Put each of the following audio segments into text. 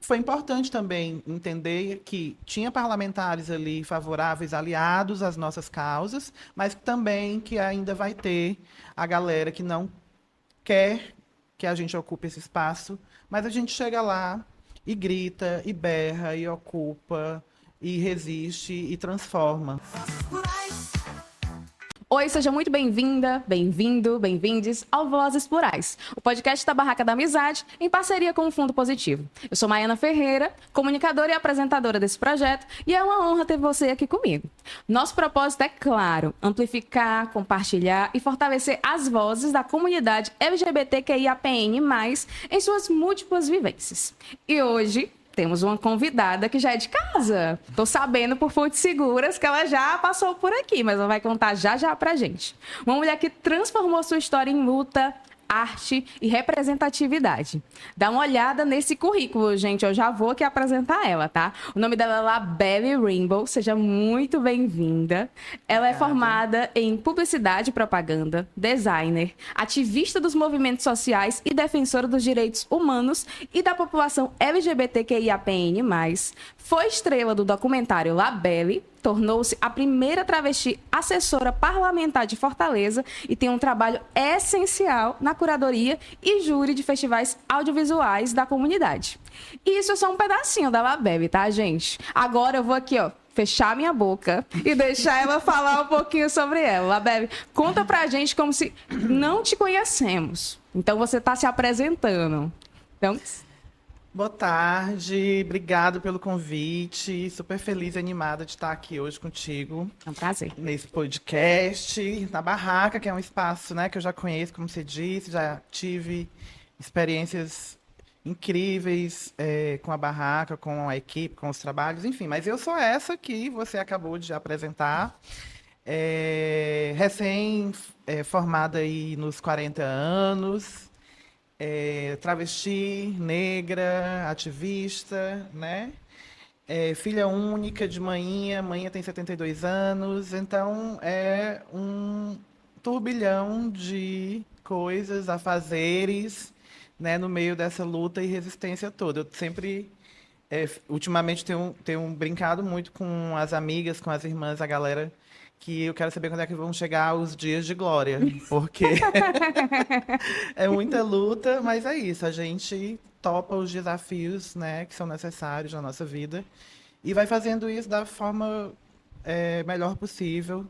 foi importante também entender que tinha parlamentares ali favoráveis, aliados às nossas causas, mas também que ainda vai ter a galera que não quer que a gente ocupe esse espaço, mas a gente chega lá e grita, e berra, e ocupa, e resiste, e transforma. Oi, seja muito bem-vinda, bem-vindo, bem-vindes ao Vozes Plurais, o podcast da Barraca da Amizade, em parceria com o Fundo Positivo. Eu sou Maiana Ferreira, comunicadora e apresentadora desse projeto, e é uma honra ter você aqui comigo. Nosso propósito é claro, amplificar, compartilhar e fortalecer as vozes da comunidade LGBTQIAPN+, em suas múltiplas vivências. E hoje temos uma convidada que já é de casa. Tô sabendo por fontes seguras que ela já passou por aqui, mas ela vai contar já pra gente. Uma mulher que transformou sua história em luta, arte e representatividade. Dá uma olhada nesse currículo, gente. Eu já vou aqui apresentar ela, tá? O nome dela é Labelle Rainbow. Seja muito bem-vinda. Ela é formada em publicidade e propaganda, designer, ativista dos movimentos sociais e defensora dos direitos humanos e da população LGBTQIAPN+. Foi estrela do documentário Labelle, tornou-se a primeira travesti assessora parlamentar de Fortaleza e tem um trabalho essencial na curadoria e júri de festivais audiovisuais da comunidade. E isso é só um pedacinho da Labelle, tá, gente? Agora eu vou aqui, ó, fechar minha boca e deixar ela falar um pouquinho sobre ela. Labelle, conta pra gente como se não te conhecemos. Então você tá se apresentando. Então... Boa tarde, obrigado pelo convite. Super feliz e animada de estar aqui hoje contigo. É um prazer. Nesse podcast, na Barraca, que é um espaço, né, que eu já conheço, como você disse, já tive experiências incríveis com a Barraca, com a equipe, com os trabalhos, enfim. Mas eu sou essa que você acabou de apresentar, recém-formada aí nos 40 anos. Travesti, negra, ativista, né? Filha única de manhinha, manhinha tem 72 anos, então é um turbilhão de coisas, afazeres, né, no meio dessa luta e resistência toda. Eu sempre, ultimamente, tenho brincado muito com as amigas, com as irmãs, a galera, que eu quero saber quando é que vão chegar os dias de glória, porque é muita luta, mas é isso, a gente topa os desafios, né, que são necessários na nossa vida e vai fazendo isso da forma melhor possível,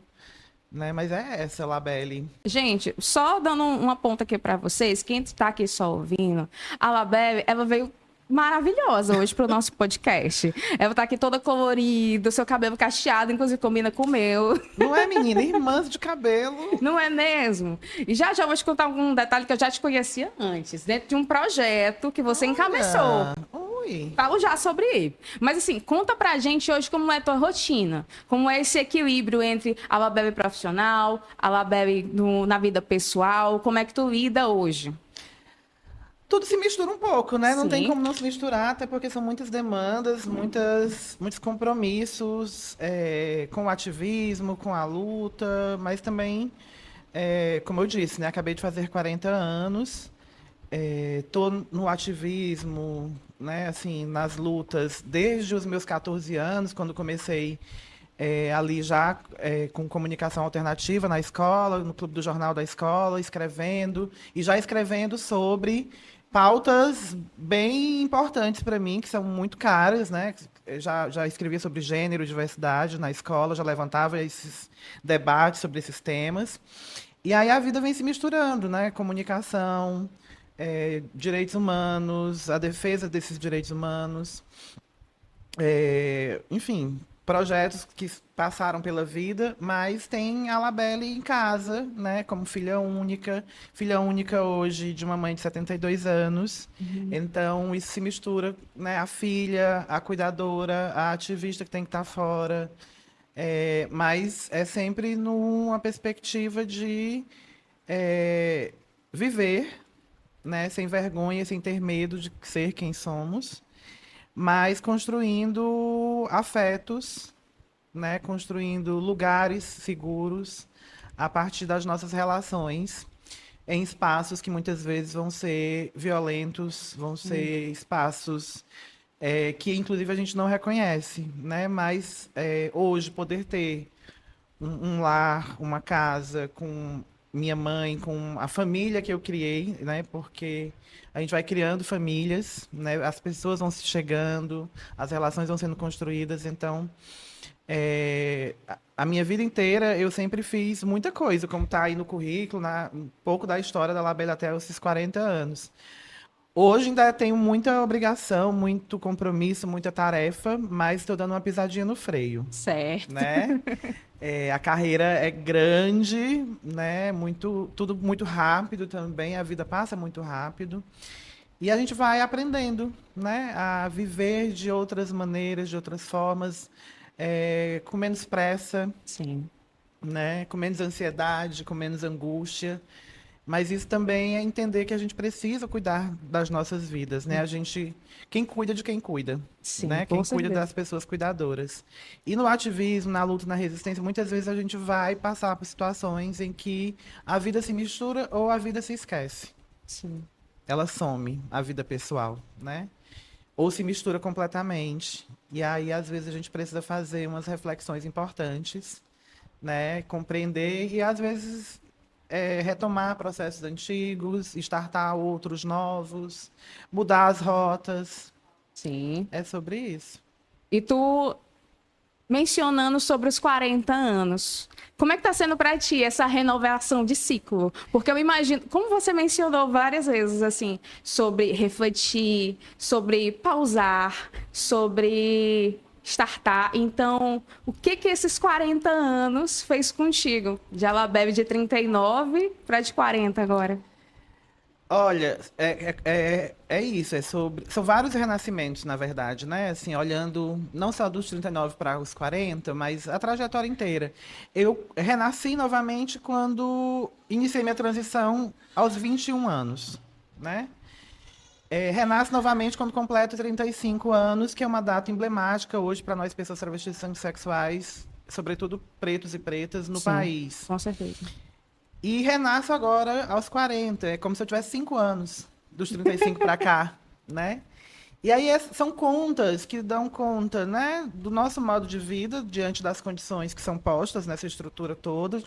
né, mas é essa, Labelle. Gente, só dando uma ponta aqui pra vocês, quem está aqui só ouvindo, a Labelle, ela veio maravilhosa hoje pro nosso podcast. Ela tá aqui toda colorida, seu cabelo cacheado, inclusive combina com o meu. Não é, menina? Irmãs de cabelo. Não é mesmo? E já vou te contar algum detalhe que eu já te conhecia antes, dentro de um projeto que você encabeçou. Ui. Falo já sobre ele. Mas assim, conta pra gente hoje como é a tua rotina. Como é esse equilíbrio entre a Labelle profissional, a Labelle na vida pessoal. Como é que tu lida hoje? Tudo se mistura um pouco, né? Não tem Sim. como não se misturar, até porque são muitas demandas, muitos compromissos com o ativismo, com a luta, mas também, como eu disse, né? Acabei de fazer 40 anos, tô no ativismo, né? Assim, nas lutas, desde os meus 14 anos, quando comecei ali já com comunicação alternativa na escola, no Clube do Jornal da Escola, escrevendo, e já escrevendo sobre pautas bem importantes para mim, que são muito caras, né? Já escrevia sobre gênero e diversidade na escola, já levantava esses debates sobre esses temas. E aí a vida vem se misturando, né? Comunicação, direitos humanos, a defesa desses direitos humanos. Enfim, projetos que passaram pela vida, mas tem a Labelle em casa, né, como filha única hoje de uma mãe de 72 anos. Então isso se mistura, né, a filha, a cuidadora, a ativista que tem que estar fora, mas é sempre numa perspectiva de viver, né, sem vergonha, sem ter medo de ser quem somos, mas construindo afetos, né? Construindo lugares seguros a partir das nossas relações em espaços que muitas vezes vão ser violentos, vão ser espaços que inclusive a gente não reconhece, né? Mas hoje poder ter um lar, uma casa com minha mãe, com a família que eu criei, né? Porque a gente vai criando famílias, né? As pessoas vão se chegando, as relações vão sendo construídas. Então, a minha vida inteira eu sempre fiz muita coisa, como está aí no currículo, um pouco da história da Labelle até esses 40 anos. Hoje ainda tenho muita obrigação, muito compromisso, muita tarefa, mas estou dando uma pisadinha no freio, Certo. né? A carreira é grande, né? Tudo muito rápido também, a vida passa muito rápido. E a gente vai aprendendo, né? A viver de outras maneiras, de outras formas, com menos pressa, Sim. né? Com menos ansiedade, com menos angústia. Mas isso também é entender que a gente precisa cuidar das nossas vidas, né? Quem cuida de quem cuida, Sim, né? com Quem cuida certeza. das pessoas cuidadoras. E no ativismo, na luta, na resistência, muitas vezes a gente vai passar por situações em que a vida se mistura ou a vida se esquece. Sim. Ela some, a vida pessoal, né? Ou se mistura completamente. E aí, às vezes, a gente precisa fazer umas reflexões importantes, né? Compreender e, às vezes, retomar processos antigos, startar outros novos, mudar as rotas. Sim. É sobre isso. E tu mencionando sobre os 40 anos. Como é que tá sendo para ti essa renovação de ciclo? Porque eu imagino, como você mencionou várias vezes, assim, sobre refletir, sobre pausar, sobre startar. Então, o que que esses 40 anos fez contigo? Já ela bebe de 39 para de 40 agora. Olha, é isso, são vários renascimentos, na verdade, né? Assim, olhando não só dos 39 para os 40, mas a trajetória inteira. Eu renasci novamente quando iniciei minha transição aos 21 anos, né? Renasce novamente quando completo 35 anos, que é uma data emblemática hoje para nós, pessoas travestis e sexuais, sobretudo pretos e pretas, no Sim, país. com certeza. E renasço agora aos 40. É como se eu tivesse 5 anos, dos 35 para cá, né? E aí são contas que dão conta, né, do nosso modo de vida diante das condições que são postas nessa estrutura toda,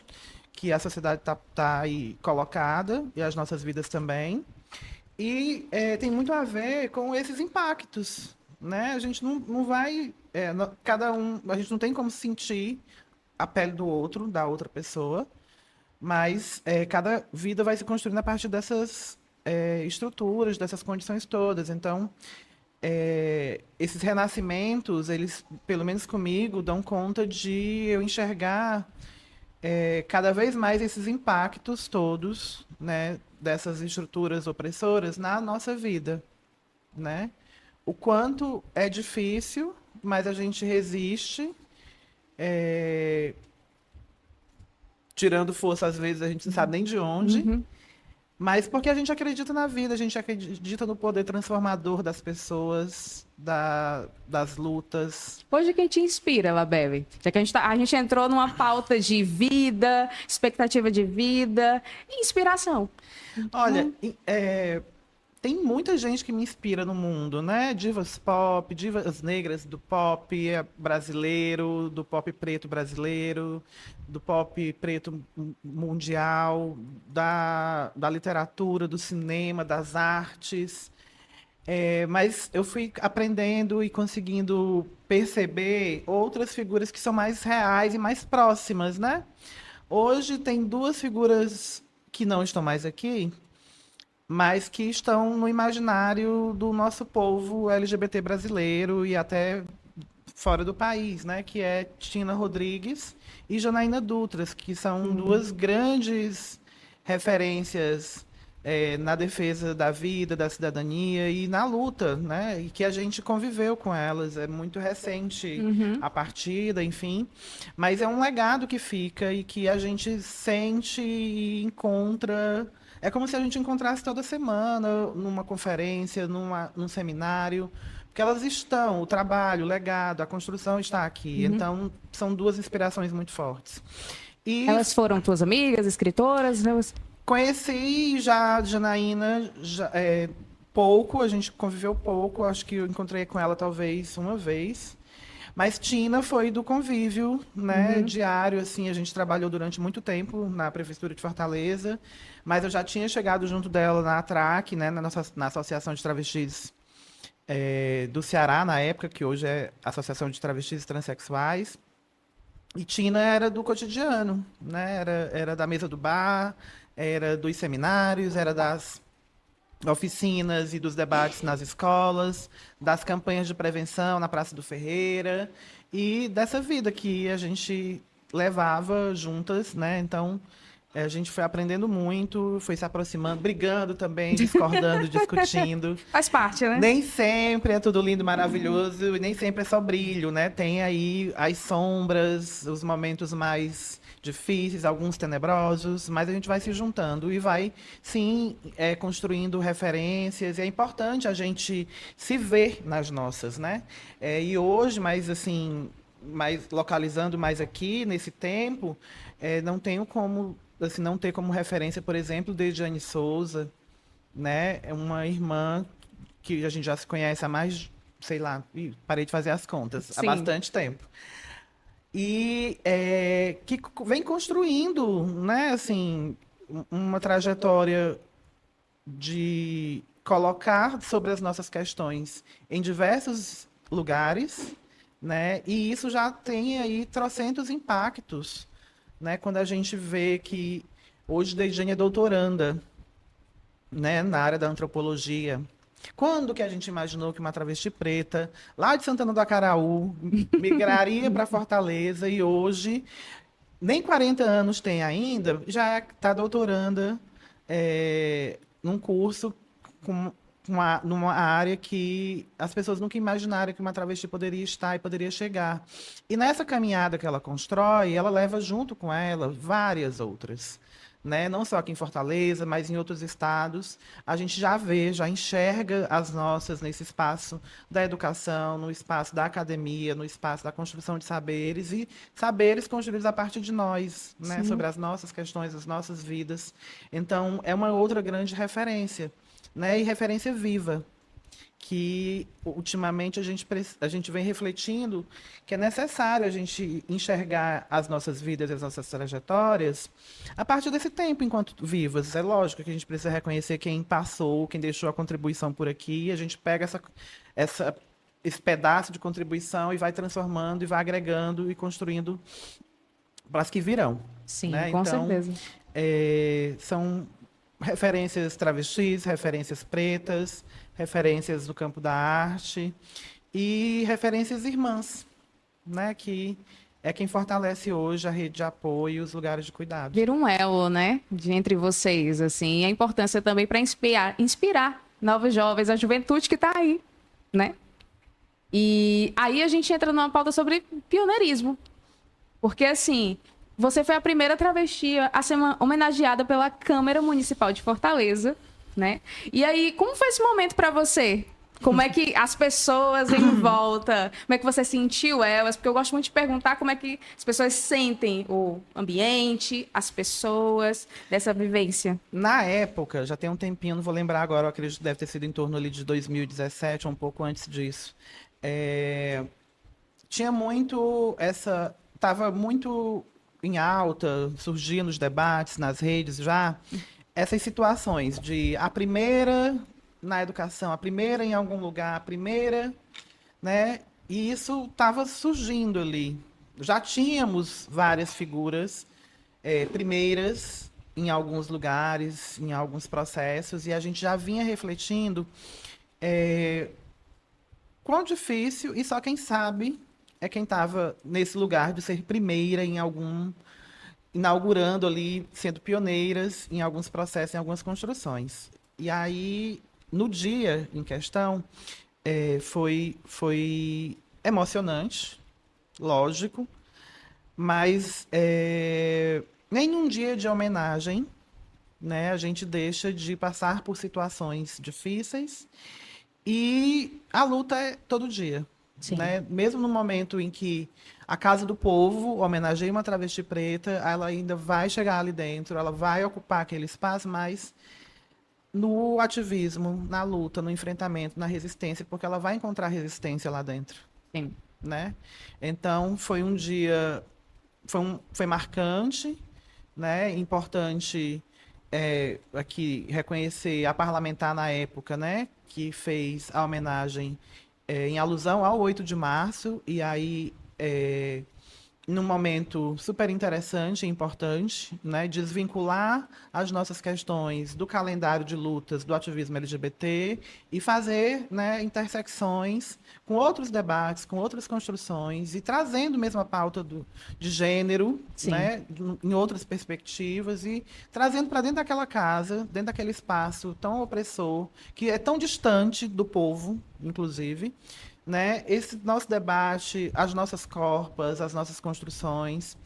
que a sociedade tá aí colocada, e as nossas vidas também. E tem muito a ver com esses impactos, né? A gente não vai, cada um, a gente não tem como sentir a pele do outro, da outra pessoa, mas cada vida vai se construindo a partir dessas estruturas, dessas condições todas. Então, esses renascimentos, eles, pelo menos comigo, dão conta de eu enxergar cada vez mais esses impactos todos, né, dessas estruturas opressoras na nossa vida, né? O quanto é difícil, mas a gente resiste, é, tirando força às vezes a gente não sabe nem de onde, Uhum. mas porque a gente acredita na vida, a gente acredita no poder transformador das pessoas, das lutas. Hoje quem te inspira, Labelle? Já que a gente entrou numa pauta de vida, expectativa de vida e inspiração. Olha, tem muita gente que me inspira no mundo, né? Divas pop, divas negras do pop brasileiro, do pop preto brasileiro, do pop preto mundial, da literatura, do cinema, das artes. Mas eu fui aprendendo e conseguindo perceber outras figuras que são mais reais e mais próximas, né? Hoje tem duas figuras que não estão mais aqui, mas que estão no imaginário do nosso povo LGBT brasileiro e até fora do país, né? Que é Tina Rodrigues e Janaína Dutras, que são duas grandes referências na defesa da vida, da cidadania e na luta, né? E que a gente conviveu com elas. É muito recente Uhum. a partida, enfim, mas é um legado que fica e que a gente sente e encontra. É como se a gente encontrasse toda semana numa conferência, num seminário, porque elas estão, o trabalho, o legado, a construção está aqui. Uhum. Então, são duas inspirações muito fortes. E Elas foram tuas amigas, escritoras? conheci já a Janaína pouco, a gente conviveu pouco, acho que eu encontrei com ela talvez uma vez. Mas Tina foi do convívio, né, diário, assim, a gente trabalhou durante muito tempo na Prefeitura de Fortaleza, mas eu já tinha chegado junto dela na ATRAC, né, na Associação de Travestis do Ceará, na época, que hoje é Associação de Travestis e Transsexuais. E Tina era do cotidiano, né, era da mesa do bar, era dos seminários, era das oficinas e dos debates nas escolas, das campanhas de prevenção na Praça do Ferreira e dessa vida que a gente levava juntas, né? Então, a gente foi aprendendo muito, foi se aproximando, brigando também, discordando, discutindo. Faz parte, né? Nem sempre é tudo lindo, maravilhoso, e nem sempre é só brilho, né? Tem aí as sombras, os momentos mais difíceis, alguns tenebrosos, mas a gente vai se juntando e vai, sim, construindo referências. E é importante a gente se ver nas nossas, né? E hoje, mais assim, mais localizando mais aqui, nesse tempo, não tenho como, assim, não ter como referência, por exemplo, Dejane Souza, né? É uma irmã que a gente já se conhece há mais, sei lá, parei de fazer as contas, há Sim. bastante tempo. E que vem construindo, né, assim, uma trajetória de colocar sobre as nossas questões em diversos lugares, né? E isso já tem aí trocentos impactos, né? Quando a gente vê que hoje Dejane é doutoranda, né, na área da antropologia. Quando que a gente imaginou que uma travesti preta, lá de Santana do Acaraú, migraria para Fortaleza e hoje, nem 40 anos tem ainda, já está doutoranda num curso com numa área que as pessoas nunca imaginaram que uma travesti poderia estar e poderia chegar. E nessa caminhada que ela constrói, ela leva junto com ela várias outras. Né? Não só aqui em Fortaleza, mas em outros estados, a gente já vê, já enxerga as nossas nesse espaço da educação, no espaço da academia, no espaço da construção de saberes e saberes construídos a partir de nós, né? Sobre as nossas questões, as nossas vidas. Então, é uma outra grande referência, né? E referência viva, que ultimamente a gente vem refletindo que é necessário a gente enxergar as nossas vidas e as nossas trajetórias a partir desse tempo enquanto vivas. É lógico que a gente precisa reconhecer quem passou, quem deixou a contribuição por aqui, e a gente pega esse pedaço de contribuição e vai transformando e vai agregando e construindo para as que virão. Sim, né? com Então, certeza. são referências travestis, referências pretas, referências do campo da arte e referências irmãs, né? Que é quem fortalece hoje a rede de apoio e os lugares de cuidado. Vira um elo, né, de entre vocês, assim, e a importância também para inspirar novos jovens, a juventude que está aí, né? E aí a gente entra numa pauta sobre pioneirismo, porque assim, você foi a primeira travesti a ser homenageada pela Câmara Municipal de Fortaleza, né? E aí, como foi esse momento para você? Como é que as pessoas em volta, como é que você sentiu elas? Porque eu gosto muito de perguntar como é que as pessoas sentem o ambiente, as pessoas, dessa vivência. Na época, já tem um tempinho, não vou lembrar agora, eu acredito que deve ter sido em torno ali de 2017, ou um pouco antes disso. Tinha muito estava muito em alta, surgia nos debates, nas redes já, essas situações de a primeira na educação, a primeira em algum lugar, a primeira, né? E isso estava surgindo ali. Já tínhamos várias figuras primeiras em alguns lugares, em alguns processos, e a gente já vinha refletindo quão difícil, e só quem sabe é quem estava nesse lugar de ser primeira em algum, inaugurando ali, sendo pioneiras em alguns processos, em algumas construções. E aí, no dia em questão, foi emocionante, lógico, mas nenhum dia de homenagem, né, a gente deixa de passar por situações difíceis e a luta é todo dia. Sim. Né? Mesmo no momento em que a Casa do Povo homenageia uma travesti preta, ela ainda vai chegar ali dentro, ela vai ocupar aquele espaço, mas no ativismo, na luta, no enfrentamento, na resistência, porque ela vai encontrar resistência lá dentro, Sim. né? Então, foi um dia, foi marcante, né? Importante aqui reconhecer a parlamentar na época, né? Que fez a homenagem em alusão ao 8 de março, e aí num momento super interessante e importante, né, desvincular as nossas questões do calendário de lutas do ativismo LGBT e fazer, né, intersecções com outros debates, com outras construções e trazendo mesmo a pauta de gênero, Sim. né, em outras perspectivas e trazendo para dentro daquela casa, dentro daquele espaço tão opressor, que é tão distante do povo, inclusive, né? Esse nosso debate, as nossas corpas, as nossas construções.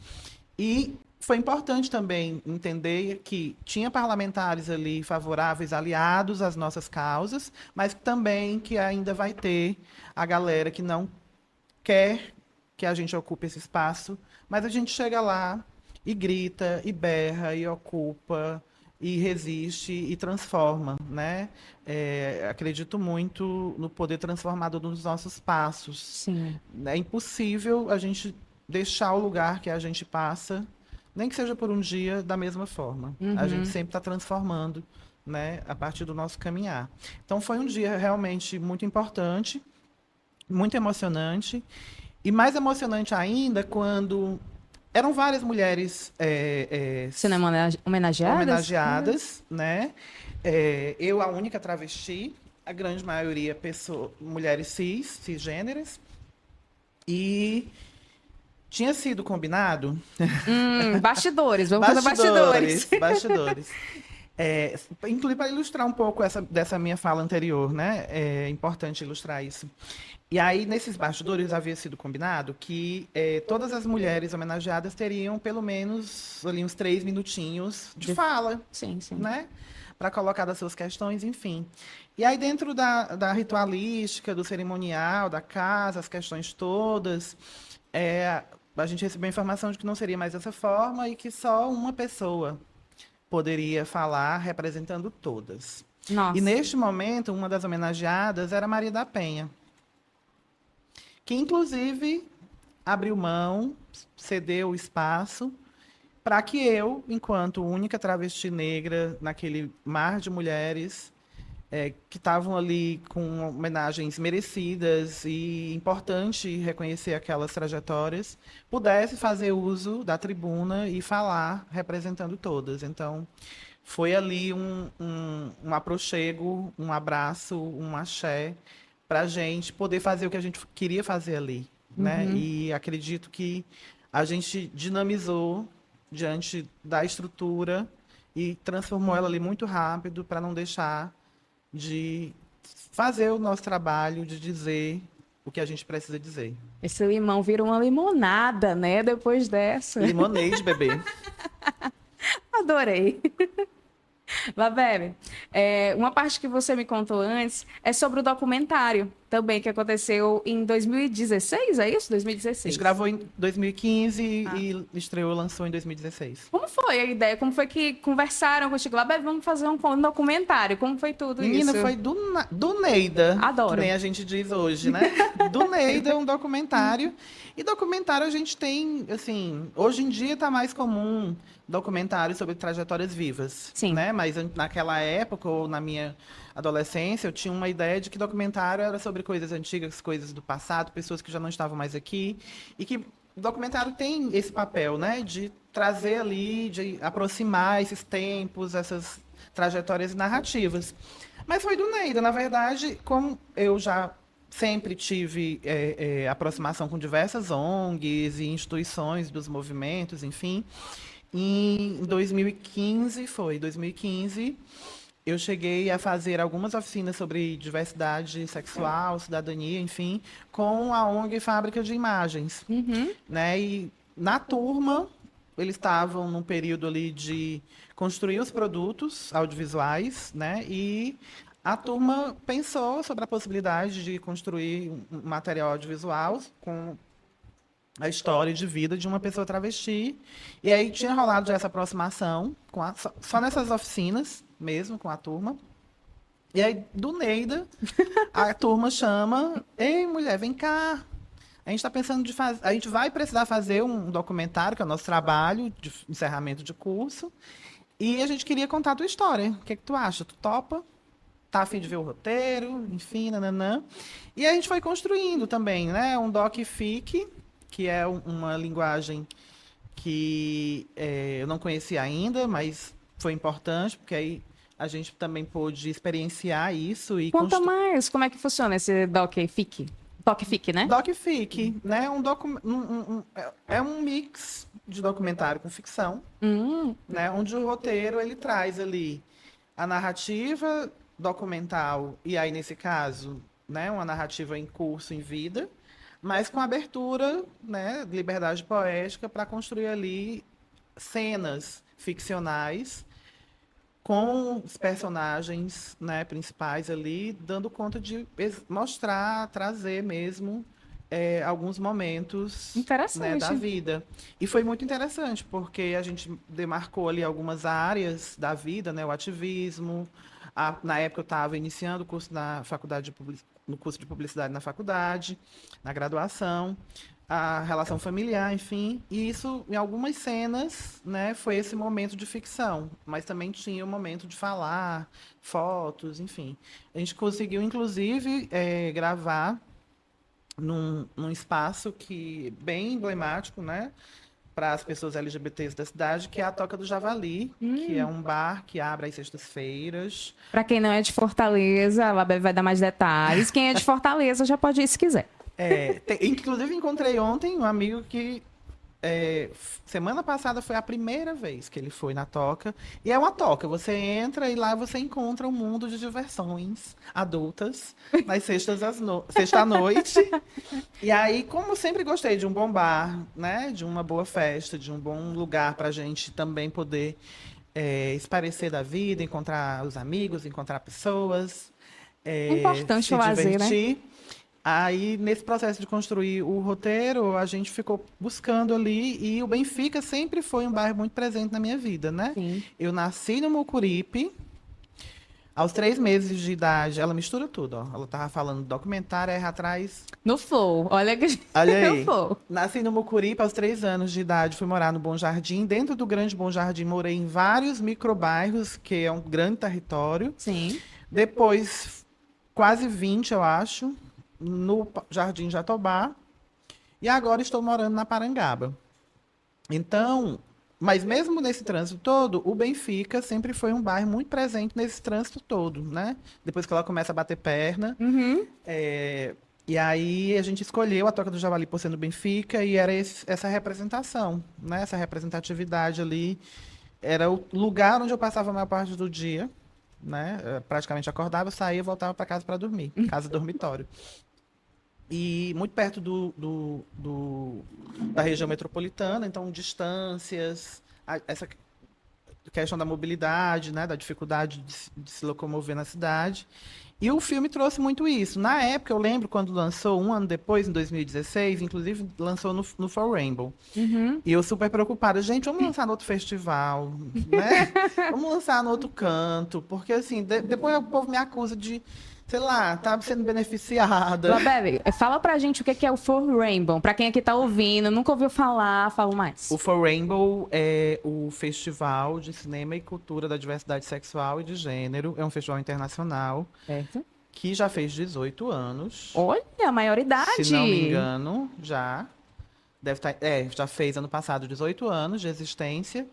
E foi importante também entender que tinha parlamentares ali favoráveis, aliados às nossas causas, mas também que ainda vai ter a galera que não quer que a gente ocupe esse espaço, mas a gente chega lá e grita, e berra, e ocupa, e resiste e transforma, né? Acredito muito no poder transformador dos nossos passos. Sim. É impossível a gente deixar o lugar que a gente passa, nem que seja por um dia, da mesma forma. A gente Uhum. sempre está transformando, né, a partir do nosso caminhar. Então foi um dia realmente muito importante, muito emocionante, e mais emocionante ainda quando eram várias mulheres Sendo homenageadas? homenageadas, né? Eu, a única travesti, a grande maioria mulheres cisgêneras, e tinha sido combinado Bastidores, vamos fazer bastidores. bastidores. Inclusive para ilustrar um pouco dessa minha fala anterior, né? É importante ilustrar isso. E aí, nesses bastidores, havia sido combinado que todas as mulheres homenageadas teriam pelo menos ali uns 3 minutinhos de fala, Sim, sim. né? Para colocar das suas questões, enfim. E aí, dentro da ritualística, do cerimonial, da casa, as questões todas, a gente recebeu a informação de que não seria mais dessa forma e que só uma pessoa poderia falar representando todas. E Nossa. neste momento, uma das homenageadas era Maria da Penha, que inclusive abriu mão, cedeu o espaço para que eu, enquanto única travesti negra naquele mar de mulheres que estavam ali com homenagens merecidas e importante reconhecer aquelas trajetórias, pudesse fazer uso da tribuna e falar representando todas. Então, foi ali um aproxego, um abraço, um axé, para a gente poder fazer o que a gente queria fazer ali, né? Uhum. E acredito que a gente dinamizou diante da estrutura e transformou ela ali muito rápido para não deixar de fazer o nosso trabalho, de dizer o que a gente precisa dizer. Esse limão vira uma limonada, né? Depois dessa. Limonade, bebê. Adorei. Babebe, uma parte que você me contou antes é sobre o documentário também que aconteceu em 2016, é isso? A gente 2016. gravou em 2015 Ah. e estreou, lançou em 2016. Como foi a ideia? Como foi que conversaram contigo? Babebe, vamos fazer um documentário. Como foi tudo Menina, isso? foi do Neida, que Adoro. nem a gente diz hoje, né? Do Neida, um documentário. E documentário a gente tem, assim, hoje em dia está mais comum documentários sobre trajetórias vivas, Sim. né? Mas naquela época, ou na minha adolescência, eu tinha uma ideia de que documentário era sobre coisas antigas, coisas do passado, pessoas que já não estavam mais aqui. E que o documentário tem esse papel, né? De trazer ali, de aproximar esses tempos, essas trajetórias narrativas. Mas foi do Neida, na verdade, como eu já sempre tive aproximação com diversas ONGs e instituições dos movimentos, enfim. Em 2015, eu cheguei a fazer algumas oficinas sobre diversidade sexual, cidadania, enfim, com a ONG Fábrica de Imagens, Uhum. né? E na turma, eles estavam num período ali de construir os produtos audiovisuais, né? E a turma pensou sobre a possibilidade de construir um material audiovisual com a história de vida de uma pessoa travesti. E aí tinha rolado já essa aproximação, só nessas oficinas mesmo, com a turma. E aí, do Neida, a turma chama, ei, mulher, vem cá. A gente está pensando de fazer. A gente vai precisar fazer um documentário, que é o nosso trabalho de encerramento de curso. E a gente queria contar a tua história. O que é que tu acha? Tu topa? Tá a fim de ver o roteiro? Enfim, nananã. E a gente foi construindo também, né? Um doc-fic, que é uma linguagem que eu não conhecia ainda, mas foi importante, porque aí a gente também pôde experienciar isso e Conta construir. mais como é que funciona esse DocFic. DocFic, né? DocFic, né? É um mix de documentário com ficção, né? Onde o roteiro ele traz ali a narrativa documental e aí nesse caso, né? Uma narrativa em curso, em vida, mas com abertura, né? Liberdade poética para construir ali cenas ficcionais com os personagens, né, principais ali, dando conta de mostrar, trazer mesmo alguns momentos, né, da Interessante. vida. E foi muito interessante, porque a gente demarcou ali algumas áreas da vida, né, o ativismo. Na época eu estava iniciando o curso na faculdade no curso de publicidade na faculdade, na graduação, a relação familiar, enfim, e isso em algumas cenas, né, foi esse momento de ficção, mas também tinha o momento de falar, fotos, enfim. A gente conseguiu, inclusive, gravar num espaço que bem emblemático, né, para as pessoas LGBTs da cidade, que é a Toca do Javali, que é um bar que abre às sextas-feiras. Para quem não é de Fortaleza, a Babi vai dar mais detalhes. Quem é de Fortaleza já pode ir se quiser. Inclusive, encontrei ontem um amigo que semana passada foi a primeira vez que ele foi na Toca. E é uma toca. Você entra e lá você encontra um mundo de diversões adultas nas sexta-noite. E aí, como sempre gostei de um bom bar, né? De uma boa festa, de um bom lugar para a gente também poder esparecer da vida, encontrar os amigos, encontrar pessoas, É importante se o lazer, né? divertir. Aí, nesse processo de construir o roteiro, a gente ficou buscando ali, e o Benfica sempre foi um bairro muito presente na minha vida, né? Sim. Eu nasci no Mucuripe, aos 3 meses de idade, ela mistura tudo, ó. Ela tava falando do documentário, aí atrás. No Flow. Olha que Olha no aí. Flow. Nasci no Mucuripe, aos 3 anos de idade, fui morar no Bom Jardim. Dentro do Grande Bom Jardim, morei em vários microbairros, que é um grande território. Sim. Depois, quase 20, eu acho, no Jardim Jatobá. E agora estou morando na Parangaba. Então, mas mesmo nesse trânsito todo, o Benfica sempre foi um bairro muito presente nesse trânsito todo, né? Depois que ela começa a bater perna. E aí a gente escolheu a Toca do Javali por ser no Benfica e era essa representação, né? Essa representatividade ali. Era o lugar onde eu passava a maior parte do dia, né? Eu praticamente acordava, saía e voltava para casa para dormir. Casa dormitório. E muito perto da região metropolitana, então distâncias, essa questão da mobilidade, né, da dificuldade de se locomover na cidade. E o filme trouxe muito isso. Na época, eu lembro quando lançou, um ano depois, em 2016, inclusive lançou no For Rainbow. E eu super preocupada, gente, vamos lançar no outro festival, né? Vamos lançar no outro canto, porque assim, depois o povo me acusa de, sei lá, tá sendo beneficiada. Babebe, fala pra gente o que é o For Rainbow. Pra quem aqui tá ouvindo, nunca ouviu falar, fala mais. O For Rainbow é o Festival de Cinema e Cultura da Diversidade Sexual e de Gênero. É um festival internacional Certo. que já fez 18 anos. Olha, a maioridade. Se não me engano, já. Deve estar, já fez ano passado 18 anos de existência.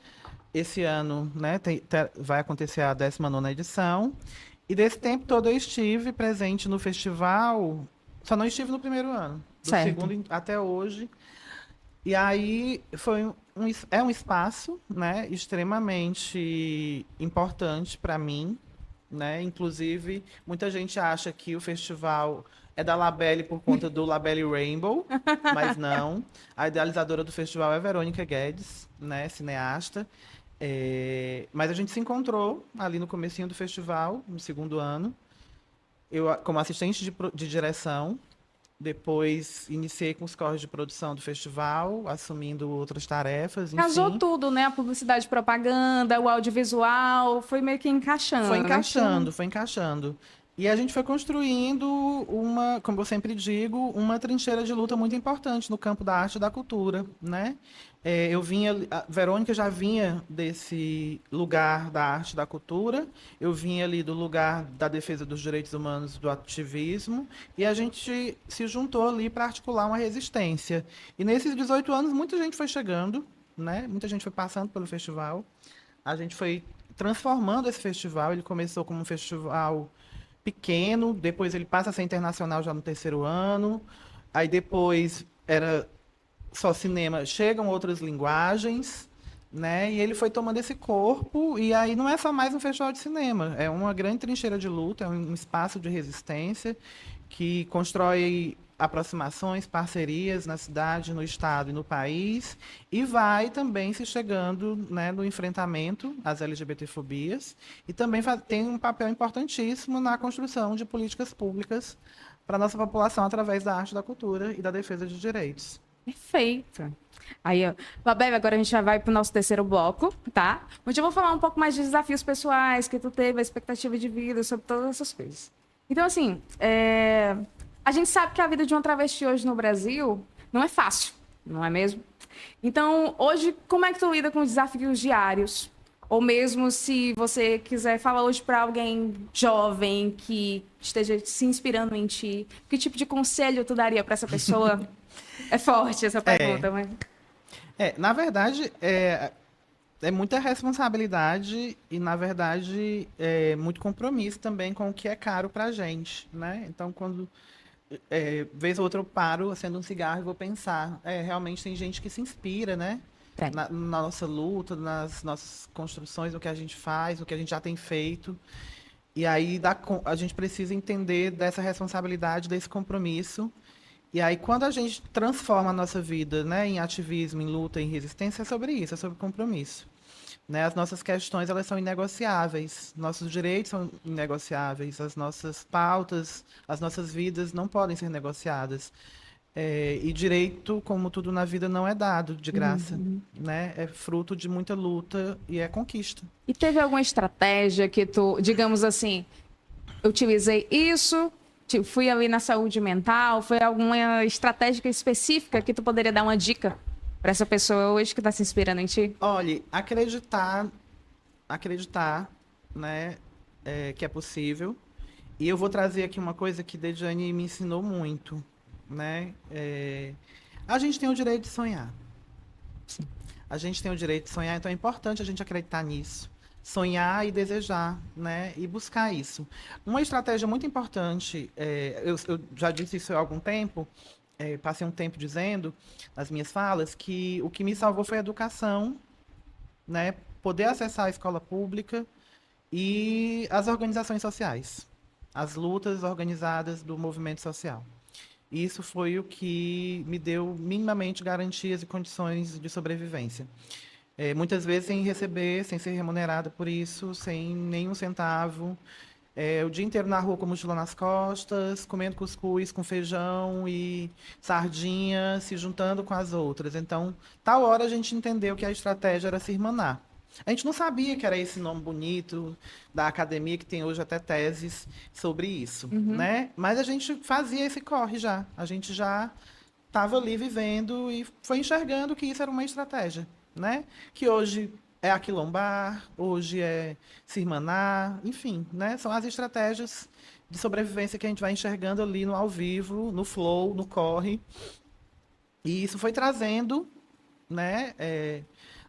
Esse ano, né, vai acontecer a 19ª edição. E desse tempo todo eu estive presente no festival, só não estive no primeiro ano. Do Certo. segundo até hoje. E aí é um espaço, né, extremamente importante para mim, né? Inclusive, muita gente acha que o festival é da Labelle por conta do Labelle Rainbow, mas não. A idealizadora do festival é Verônica Guedes, né, cineasta. Mas a gente se encontrou ali no comecinho do festival, no segundo ano, eu como assistente de direção. Depois iniciei com os corres de produção do festival, assumindo outras tarefas, Casou enfim. tudo, né? A publicidade, propaganda, o audiovisual, foi meio que Foi encaixando, né? encaixando, foi encaixando. E a gente foi construindo uma, como eu sempre digo, uma trincheira de luta muito importante no campo da arte e da cultura, né? Eu vinha, a Verônica já vinha desse lugar da arte e da cultura, eu vinha ali do lugar da defesa dos direitos humanos, do ativismo, e a gente se juntou ali para articular uma resistência. E nesses 18 anos, muita gente foi chegando, né? Muita gente foi passando pelo festival. A gente foi transformando esse festival. Ele começou como um festival pequeno, depois ele passa a ser internacional já no terceiro ano. Aí depois era só cinema, chegam outras linguagens, né? E ele foi tomando esse corpo, e aí não é só mais um festival de cinema, é uma grande trincheira de luta, é um espaço de resistência que constrói aproximações, parcerias na cidade, no estado e no país, e vai também se chegando, né, no enfrentamento às LGBTfobias, e também tem um papel importantíssimo na construção de políticas públicas para a nossa população através da arte, da cultura e da defesa de direitos. Perfeito. Aí, ó, Babé, agora a gente já vai para o nosso terceiro bloco, tá? Onde eu vou falar um pouco mais de desafios pessoais que tu teve, a expectativa de vida, sobre todas essas coisas. Então, assim, a gente sabe que a vida de uma travesti hoje no Brasil não é fácil, não é mesmo? Então, hoje, como é que tu lida com os desafios diários? Ou mesmo se você quiser falar hoje para alguém jovem que esteja se inspirando em ti, que tipo de conselho tu daria para essa pessoa? É forte essa É, pergunta, mas. na verdade, é muita responsabilidade e, na verdade, é muito compromisso também com o que é caro pra gente, né? Então, quando vez ou outra eu paro, acendo um cigarro e vou pensar, realmente tem gente que se inspira, né? Tem. Na nossa luta, nas nossas construções, no que a gente faz, no que a gente já tem feito. E aí a gente precisa entender dessa responsabilidade, desse compromisso. E aí, quando a gente transforma a nossa vida, né, em ativismo, em luta, em resistência, é sobre isso, é sobre compromisso. Né? As nossas questões, elas são inegociáveis, nossos direitos são inegociáveis, as nossas pautas, as nossas vidas não podem ser negociadas. E direito, como tudo na vida, não é dado de graça, Uhum. né? É fruto de muita luta e é conquista. E teve alguma estratégia que tu, digamos assim, eu utilizei isso, fui ali na saúde mental, foi alguma estratégia específica que tu poderia dar uma dica para essa pessoa hoje que está se inspirando em ti? Olhe, acreditar, né, que é possível. E eu vou trazer aqui uma coisa que Dejane me ensinou muito, né? A gente tem o direito de sonhar. A gente tem o direito de sonhar, então é importante a gente acreditar nisso. Sonhar e desejar, né? E buscar isso. Uma estratégia muito importante, eu já disse isso há algum tempo, passei um tempo dizendo nas minhas falas que o que me salvou foi a educação, né? Poder acessar a escola pública e as organizações sociais, as lutas organizadas do movimento social. Isso foi o que me deu minimamente garantias e condições de sobrevivência. Muitas vezes sem receber, sem ser remunerada por isso, sem nenhum centavo. O dia inteiro na rua com mochila nas costas, comendo cuscuz com feijão e sardinha, se juntando com as outras. Então, tal hora a gente entendeu que a estratégia era se irmanar. A gente não sabia que era esse nome bonito da academia, que tem hoje até teses sobre isso, Uhum. né? Mas a gente fazia esse corre já. A gente já estava ali vivendo e foi enxergando que isso era uma estratégia, né? Que hoje é aquilombar, hoje é se irmanar, enfim, né? São as estratégias de sobrevivência que a gente vai enxergando ali no ao vivo, no flow, no corre. E isso foi trazendo, né,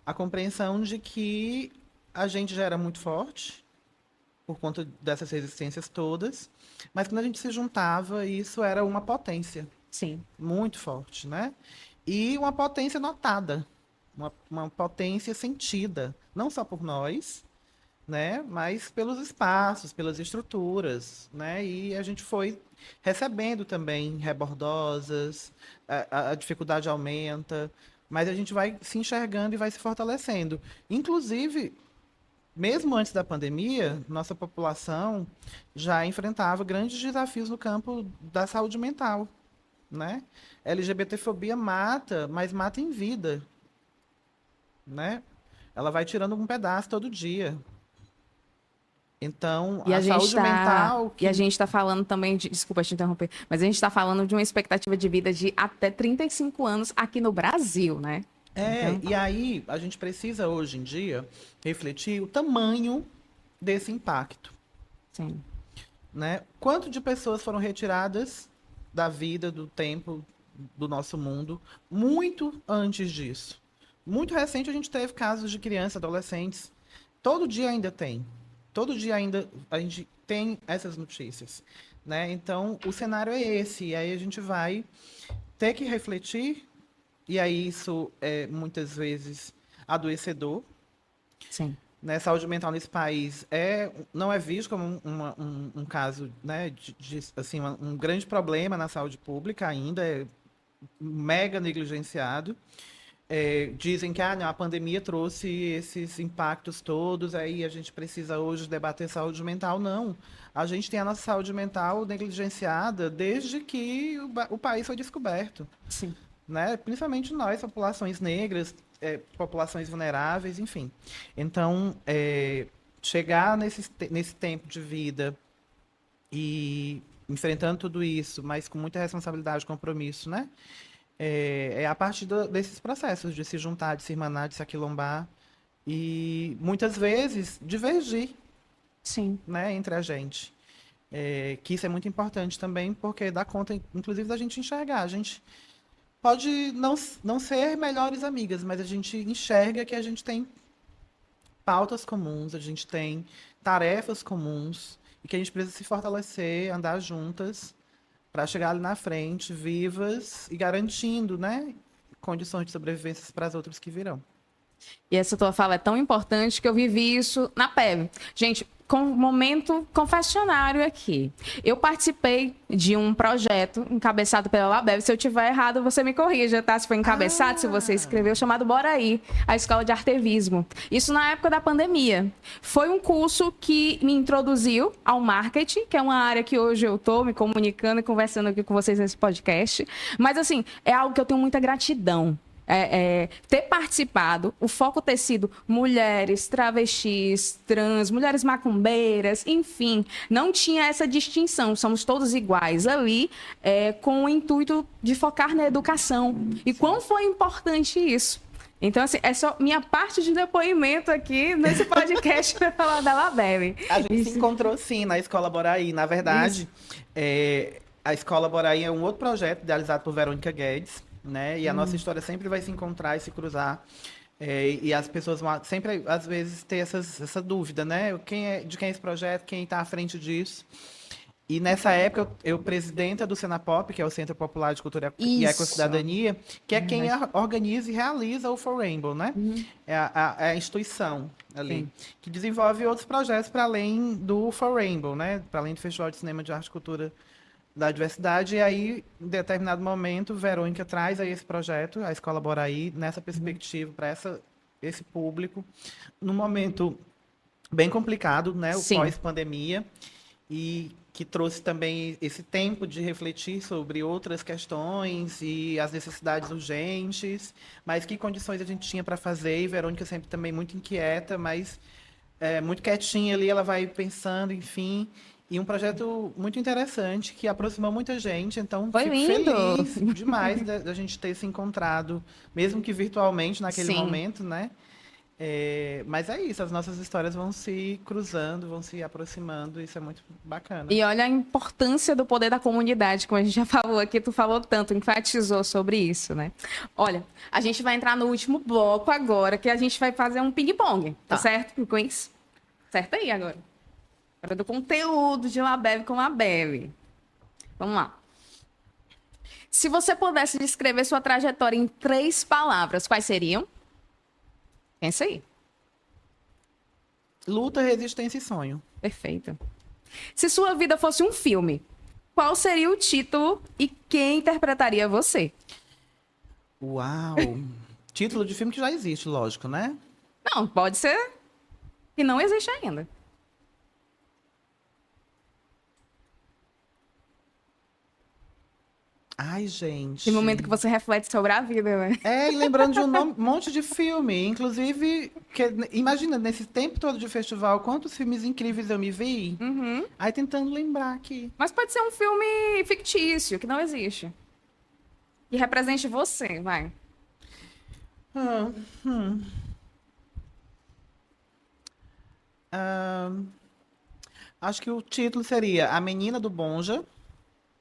a compreensão de que a gente já era muito forte por conta dessas resistências todas, mas quando a gente se juntava, isso era uma potência Sim. muito forte, né? E uma potência notada, uma potência sentida, não só por nós, né? Mas pelos espaços, pelas estruturas, né? E a gente foi recebendo também rebordosas, a dificuldade aumenta, mas a gente vai se enxergando e vai se fortalecendo. Inclusive, mesmo antes da pandemia, nossa população já enfrentava grandes desafios no campo da saúde mental, né? LGBTfobia mata, mas mata em vida, né? Ela vai tirando um pedaço todo dia. Então, E a a gente saúde está mental e a que gente está falando também de, desculpa te interromper, mas a gente está falando de uma expectativa de vida de até 35 anos aqui no Brasil, né? Então, e aí a gente precisa hoje em dia refletir o tamanho desse impacto, sim, né? Quanto de pessoas foram retiradas da vida, do tempo, do nosso mundo, muito antes disso. Muito recente a gente teve casos de crianças, adolescentes. Todo dia ainda tem. Todo dia ainda a gente tem essas notícias, né? Então, o cenário é esse. E aí a gente vai ter que refletir, e aí isso é muitas vezes adoecedor, sim. né? Saúde mental nesse país não é visto como um caso, né, assim, um grande problema na saúde pública ainda, é mega negligenciado. Dizem que não, a pandemia trouxe esses impactos todos, aí a gente precisa hoje debater saúde mental. Não, a gente tem a nossa saúde mental negligenciada desde que o país foi descoberto, Sim. né? Principalmente nós, populações negras, populações vulneráveis, enfim. Então, chegar nesse tempo de vida e enfrentando tudo isso, mas com muita responsabilidade e compromisso, né? A partir desses processos de se juntar, de se irmanar, de se aquilombar e muitas vezes divergir, Sim. né, entre a gente. Que isso é muito importante também, porque dá conta, inclusive, da gente enxergar. A gente pode não ser melhores amigas, mas a gente enxerga que a gente tem pautas comuns, a gente tem tarefas comuns e que a gente precisa se fortalecer, andar juntas para chegar ali na frente, vivas e garantindo, né, condições de sobrevivência para as outras que virão. E essa tua fala é tão importante que eu vivi isso na pele. Gente, com um momento confessionário aqui. Eu participei de um projeto encabeçado pela Labeb. Se eu tiver errado, você me corrija, tá? Se foi encabeçado, se você escreveu, chamado Bora Aí, a Escola de Artevismo. Isso na época da pandemia. Foi um curso que me introduziu ao marketing, que é uma área que hoje eu tô me comunicando e conversando aqui com vocês nesse podcast. Mas, assim, é algo que eu tenho muita gratidão. Ter participado, o foco ter sido mulheres, travestis, trans, mulheres macumbeiras, enfim, não tinha essa distinção, somos todos iguais ali, com o intuito de focar na educação. E quão foi importante isso? Então, assim, é só minha parte de depoimento aqui nesse podcast para falar da Labeb. A gente se Isso. encontrou sim na Escola Boraí. Na verdade, a Escola Boraí é um outro projeto idealizado por Verônica Guedes, né? E a nossa história sempre vai se encontrar e se cruzar. E as pessoas vão sempre, às vezes, ter essa dúvida, né? De quem é esse projeto, quem está à frente disso. E nessa época, eu presidenta do Senapop, que é o Centro Popular de Cultura e Isso. Ecossidadania, que é quem organiza e realiza o For Rainbow, né? É a instituição ali, Sim. que desenvolve outros projetos para além do For Rainbow, né? Para além do Festival de Cinema de Arte e Cultura da Diversidade. E aí, em determinado momento, Verônica traz aí esse projeto, a Escola Boraí, nessa perspectiva para esse público, num momento bem complicado, né? O Sim. pós-pandemia, e que trouxe também esse tempo de refletir sobre outras questões e as necessidades urgentes, mas que condições a gente tinha para fazer. E Verônica sempre também muito inquieta, mas muito quietinha ali, ela vai pensando, enfim. E um projeto muito interessante que aproximou muita gente, então Foi fico lindo. feliz demais da gente ter se encontrado, mesmo que virtualmente naquele Sim. momento, né? Mas é isso, as nossas histórias vão se cruzando, vão se aproximando, isso é muito bacana. E olha a importância do poder da comunidade, como a gente já falou aqui, tu falou tanto, enfatizou sobre isso, né? Olha, a gente vai entrar no último bloco agora, que a gente vai fazer um ping-pong, tá certo, Queens? Certo aí agora. Agora do conteúdo de Labeb com Labeb. Vamos lá. Se você pudesse descrever sua trajetória em 3 palavras, quais seriam? Pensa aí. Luta, resistência e sonho. Perfeito. Se sua vida fosse um filme, qual seria o título e quem interpretaria você? Uau! Título de filme que já existe, lógico, né? Não, pode ser que não existe ainda. Ai, gente. Esse momento que você reflete sobre a vida, né? E lembrando de monte de filme. Inclusive, imagina, nesse tempo todo de festival, quantos filmes incríveis eu me vi. Uhum. Aí tentando lembrar aqui. Mas pode ser um filme fictício, que não existe. Que represente você, vai. Ah, hum. Ah, acho que o título seria A Menina do Bonja,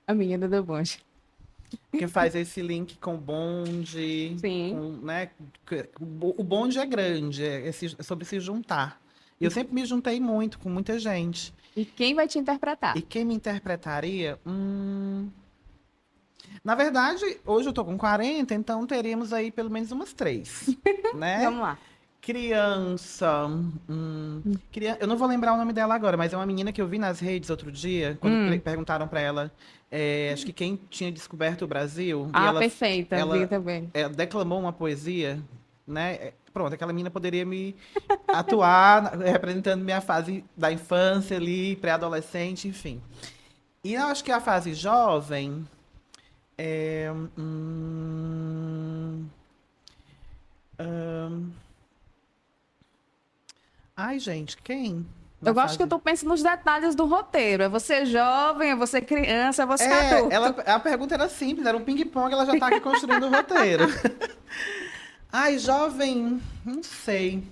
A minha do Bonde. que faz esse link com o bonde, Sim. com, né? O bonde é grande, é sobre se juntar. E eu sempre me juntei muito com muita gente. E quem vai te E interpretar? quem me interpretaria? Na verdade, hoje eu tô com 40, então teríamos aí pelo menos umas três, né? Vamos lá. Criança. Eu não vou lembrar o nome dela agora, mas é uma menina que eu vi nas redes outro dia, quando perguntaram pra ela, acho que quem tinha descoberto o Brasil, e Ah, perfeita. Vi ela, também. ela declamou uma poesia, né? Pronto, aquela menina poderia me atuar representando minha fase da infância ali, pré-adolescente, enfim. E eu acho que a fase jovem. É, ai, gente, quem? Eu Na gosto que eu fase. tô pensando nos detalhes do roteiro. É você jovem, é você criança, é você adulto. A pergunta era simples, era um ping-pong, ela já tá aqui construindo o roteiro. Ai, jovem, não sei.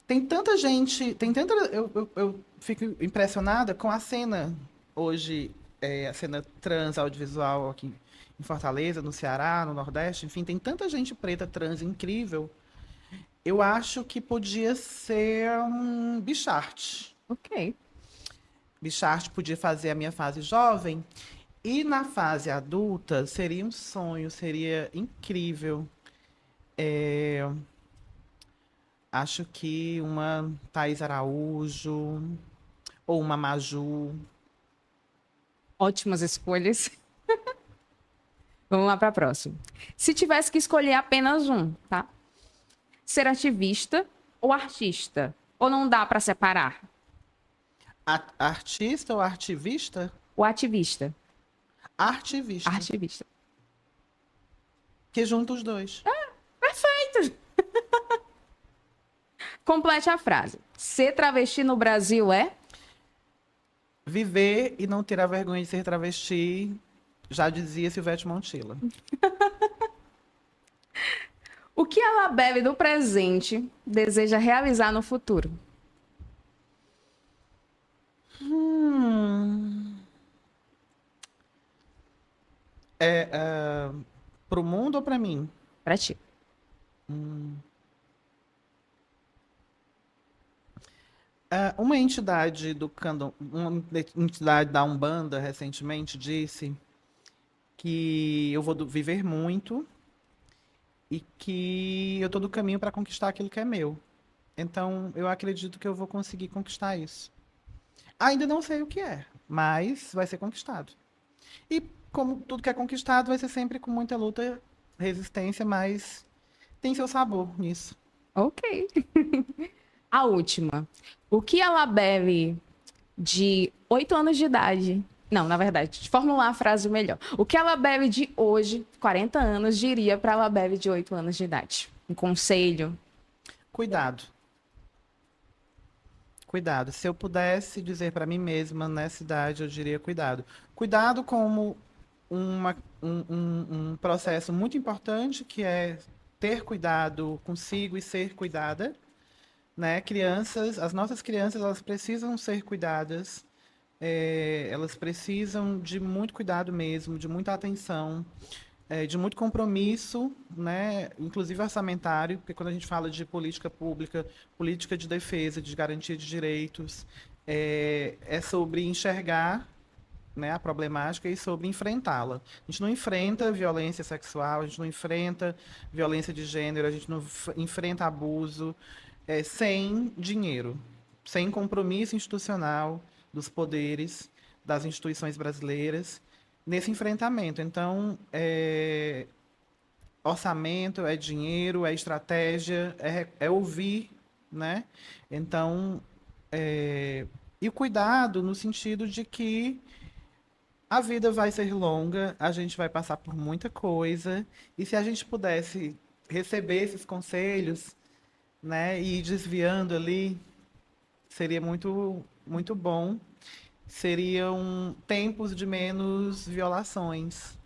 Tem tanta gente, tem tanta. Eu fico impressionada com a cena hoje, a cena trans audiovisual aqui em Fortaleza, no Ceará, no Nordeste, enfim, tem tanta gente preta trans incrível. Eu acho que podia ser um Bichart. Ok. Bichart podia fazer a minha fase jovem. E na fase adulta seria um sonho, seria incrível. Acho que uma Thaís Araújo ou uma Maju. Ótimas escolhas. Vamos lá para a próxima. Se tivesse que escolher apenas um, tá? Ser ativista ou artista? Ou não dá para separar? Artista ou artivista? O ativista. Artivista. Artivista. Que junta os dois. Perfeito! Complete a frase. Ser travesti no Brasil é? Viver e não ter a vergonha de ser travesti, já dizia Silvete Montilla. O que ela bebe do presente deseja realizar no futuro? Pro mundo ou pra mim? Pra ti. Uma entidade uma entidade da Umbanda recentemente disse que eu vou viver muito e que eu tô do caminho para conquistar aquilo que é meu. Então, eu acredito que eu vou conseguir conquistar isso. Ainda não sei o que é, mas vai ser conquistado. E como tudo que é conquistado, vai ser sempre com muita luta, resistência, mas tem seu sabor nisso. Ok. A última. O que ela bebe de 8 anos de idade? Não, na verdade, de formular a frase melhor. O que ela bebe de hoje, 40 anos, diria para ela bebe de 8 anos de idade? Um conselho? Cuidado. Cuidado. Se eu pudesse dizer para mim mesma nessa idade, eu diria cuidado. Cuidado como um processo muito importante que é ter cuidado consigo e ser cuidada, né? As nossas crianças, elas precisam ser cuidadas, elas precisam de muito cuidado mesmo, de muita atenção, de muito compromisso, né? Inclusive orçamentário, porque quando a gente fala de política pública, política de defesa, de garantia de direitos, é sobre enxergar, né, a problemática e sobre enfrentá-la. A gente não enfrenta violência sexual, a gente não enfrenta violência de gênero, a gente não enfrenta abuso sem dinheiro, sem compromisso institucional dos poderes, das instituições brasileiras nesse enfrentamento. Então, orçamento, é dinheiro, é estratégia, é ouvir, né? Então, e o cuidado no sentido de que a vida vai ser longa, a gente vai passar por muita coisa, e se a gente pudesse receber esses conselhos, né, e ir desviando ali, seria muito, muito bom. Seriam tempos de menos violações,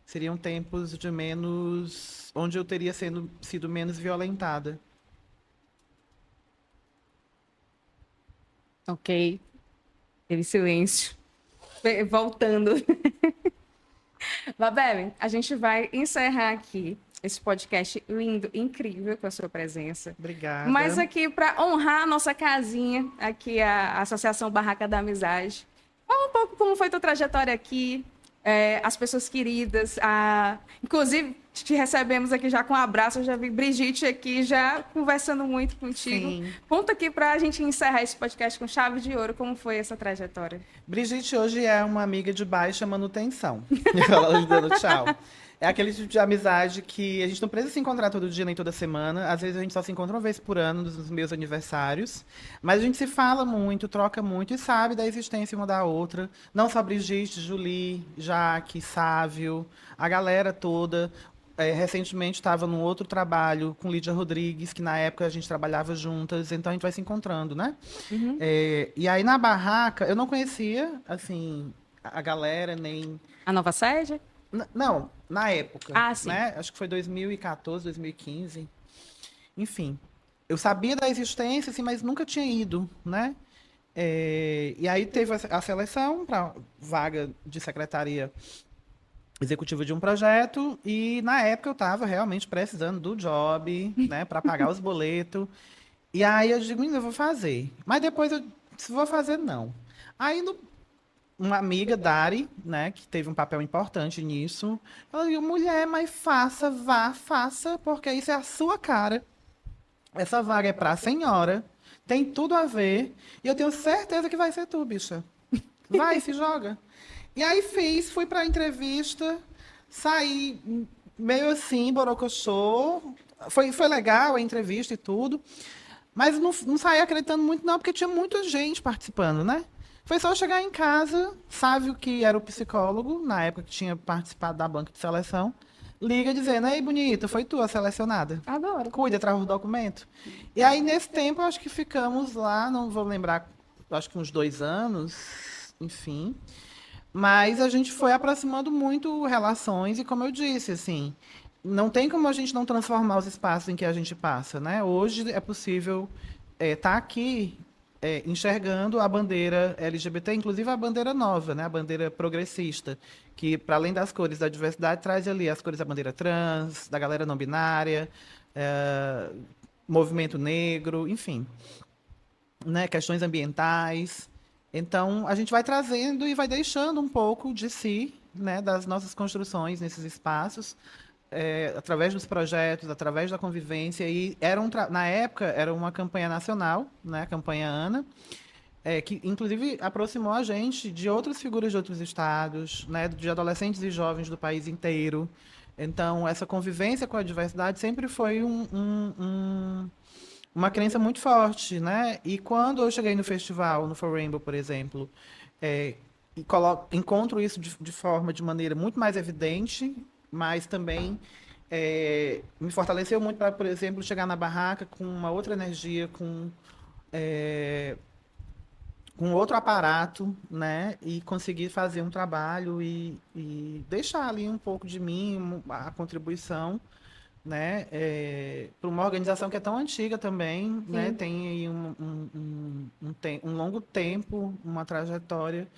seriam tempos de menos, onde eu teria sido menos violentada. Ok. Teve silêncio. Voltando. Babebe, a gente vai encerrar aqui esse podcast lindo, incrível com a sua presença. Mas Obrigada. aqui, para honrar a nossa casinha, aqui a Associação Barraca da Amizade, fala um pouco como foi tua trajetória aqui, as pessoas queridas, inclusive te recebemos aqui já com um abraço, eu já vi Brigitte aqui já conversando muito contigo. Sim. Conta aqui para a gente encerrar esse podcast com chave de ouro, como foi essa trajetória. Brigitte hoje é uma amiga de baixa manutenção. Ela lhe dando tchau. É aquele tipo de amizade que a gente não precisa se encontrar todo dia nem toda semana. Às vezes a gente só se encontra uma vez por ano nos meus aniversários. Mas a gente se fala muito, troca muito e sabe da existência uma da outra. Não só Brigitte, Julie, Jaque, Sávio, a galera toda. Recentemente estava num outro trabalho com Lídia Rodrigues, que na época a gente trabalhava juntas, então a gente vai se encontrando, né? Uhum. E aí na barraca, eu não conhecia, assim, a galera, nem... A nova sede? Não, na época, Ah, sim. né? Acho que foi 2014, 2015. Enfim, eu sabia da existência, assim, mas nunca tinha ido, né? E aí teve a seleção para vaga de secretaria executiva de um projeto e na época eu estava realmente precisando do job, né, para pagar os boletos. E aí eu digo, ainda vou fazer. Mas depois eu disse, vou fazer não. Aí uma amiga, Dari, né, que teve um papel importante nisso, ela disse, mulher, mas faça, vá, faça, porque isso é a sua cara. Essa vaga é para a senhora, tem tudo a ver, e eu tenho certeza que vai ser tu, bicha. Vai, se joga. E aí fiz, fui para a entrevista, saí meio assim, borocochô. Foi legal a entrevista e tudo. Mas não saí acreditando muito, não, porque tinha muita gente participando, né? Foi só chegar em casa, Sávio, que era o psicólogo, na época que tinha participado da banca de seleção, liga dizendo, ei, bonita, foi tu a selecionada. Adoro. Cuida, traz o documento. E aí, nesse tempo, eu acho que ficamos lá, não vou lembrar, acho que uns 2 anos, enfim. Mas a gente foi aproximando muito relações e, como eu disse, assim, não tem como a gente não transformar os espaços em que a gente passa, né? Hoje é possível estar aqui enxergando a bandeira LGBT, inclusive a bandeira nova, né? A bandeira progressista, que, para além das cores da diversidade, traz ali as cores da bandeira trans, da galera não binária, movimento negro, enfim, né? Questões ambientais. Então, a gente vai trazendo e vai deixando um pouco de si, né, das nossas construções nesses espaços, através dos projetos, através da convivência. E na época, era uma campanha nacional, né, a campanha ANA, que inclusive aproximou a gente de outras figuras de outros estados, né, de adolescentes e jovens do país inteiro. Então, essa convivência com a diversidade sempre foi uma crença muito forte, né? E quando eu cheguei no festival, no For Rainbow, por exemplo, e encontro isso de maneira muito mais evidente, mas também me fortaleceu muito para, por exemplo, chegar na barraca com uma outra energia, com outro aparato, né? E conseguir fazer um trabalho e deixar ali um pouco de mim, a contribuição, né, para uma organização que é tão antiga também, né, tem aí um longo tempo, uma trajetória,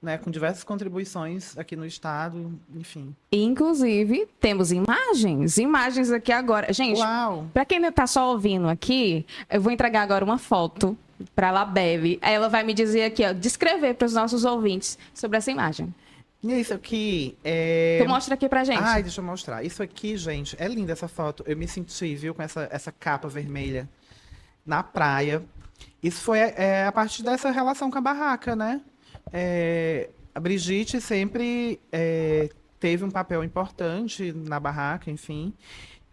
né, com diversas contribuições aqui no estado, enfim. Inclusive, temos imagens aqui agora. Gente, Uau! para quem não está só ouvindo aqui, eu vou entregar agora uma foto para a Labebe. Aí ela vai me dizer aqui, ó, descrever para os nossos ouvintes sobre essa imagem. E isso aqui Tu mostra aqui pra gente. Ai, deixa eu mostrar. Isso aqui, gente, é linda essa foto. Eu me senti, viu, com essa capa vermelha na praia. Isso foi a partir dessa relação com a barraca, né? A Brigitte sempre teve um papel importante na barraca, enfim.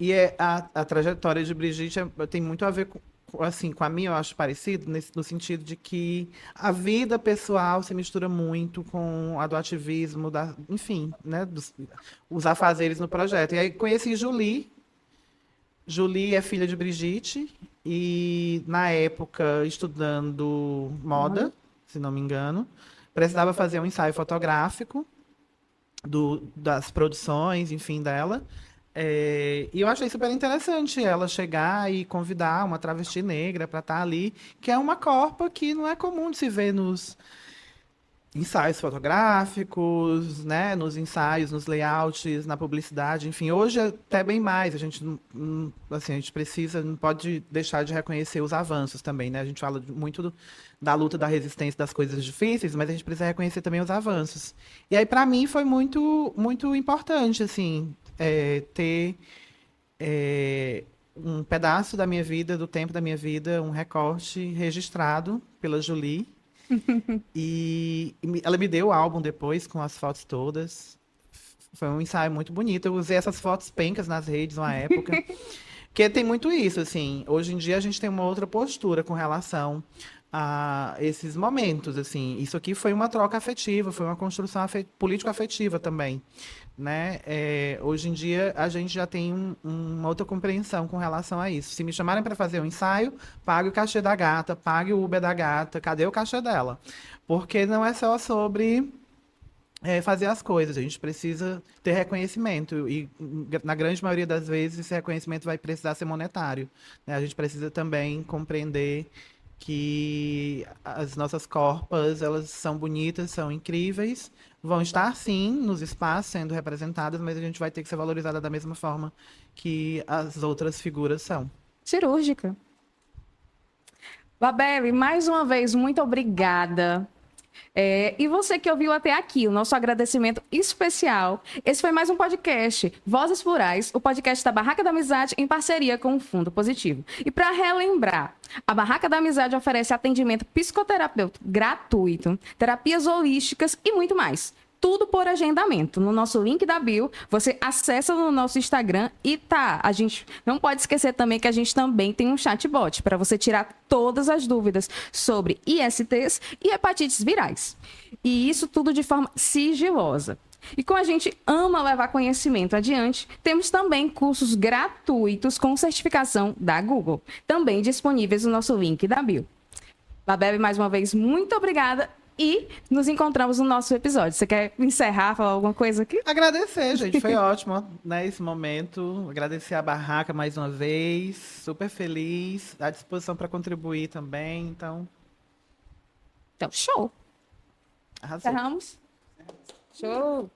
E a trajetória de Brigitte tem muito a ver assim, com a minha, eu acho parecido, no sentido de que a vida pessoal se mistura muito com a do ativismo, enfim, né, os afazeres no projeto. E aí conheci Julie. Julie é filha de Brigitte e, na época, estudando moda, se não me engano, precisava fazer um ensaio fotográfico das produções, enfim, dela. E eu achei super interessante ela chegar e convidar uma travesti negra para estar ali, que é uma corpa que não é comum de se ver nos ensaios fotográficos, né, nos ensaios, nos layouts, na publicidade, enfim, hoje é até bem mais. A gente assim, a gente precisa, não pode deixar de reconhecer os avanços também, né? A gente fala muito da luta da resistência das coisas difíceis, mas a gente precisa reconhecer também os avanços. E aí para mim foi muito importante assim, ter um pedaço da minha vida, do tempo da minha vida, um recorte registrado pela Julie. Ela me deu o álbum depois, com as fotos todas. Foi um ensaio muito bonito. Eu usei essas fotos pencas nas redes uma época. Porque tem muito isso, assim. Hoje em dia a gente tem uma outra postura com relação a esses momentos, assim. Isso aqui foi uma troca afetiva, foi uma construção político-afetiva também, né? Hoje em dia a gente já tem uma outra compreensão com relação a isso. Se me chamarem para fazer um ensaio, pague o cachê da gata, pague o Uber da gata, cadê o cachê dela? Porque não é só sobre fazer as coisas, a gente precisa ter reconhecimento e, na grande maioria das vezes, esse reconhecimento vai precisar ser monetário, né? A gente precisa também compreender que as nossas corpas, elas são bonitas, são incríveis, vão estar, sim, nos espaços sendo representadas, mas a gente vai ter que ser valorizada da mesma forma que as outras figuras são. Cirúrgica. Babeli, mais uma vez, muito obrigada. E você que ouviu até aqui, o nosso agradecimento especial. Esse foi mais um podcast, Vozes Plurais, o podcast da Barraca da Amizade em parceria com o Fundo Positivo. E para relembrar, a Barraca da Amizade oferece atendimento psicoterapêutico gratuito, terapias holísticas e muito mais. Tudo por agendamento. No nosso link da bio, você acessa no nosso Instagram e a gente não pode esquecer também que a gente também tem um chatbot para você tirar todas as dúvidas sobre ISTs e hepatites virais. E isso tudo de forma sigilosa. E como a gente ama levar conhecimento adiante, temos também cursos gratuitos com certificação da Google, também disponíveis no nosso link da bio. Babeli, mais uma vez, muito obrigada. E nos encontramos no nosso episódio. Você quer encerrar, falar alguma coisa aqui? Agradecer, gente. Foi ótimo, né, esse momento. Agradecer a Barraca mais uma vez. Super feliz. À disposição para contribuir também. Então, Show. arrasou. Encerramos. Show.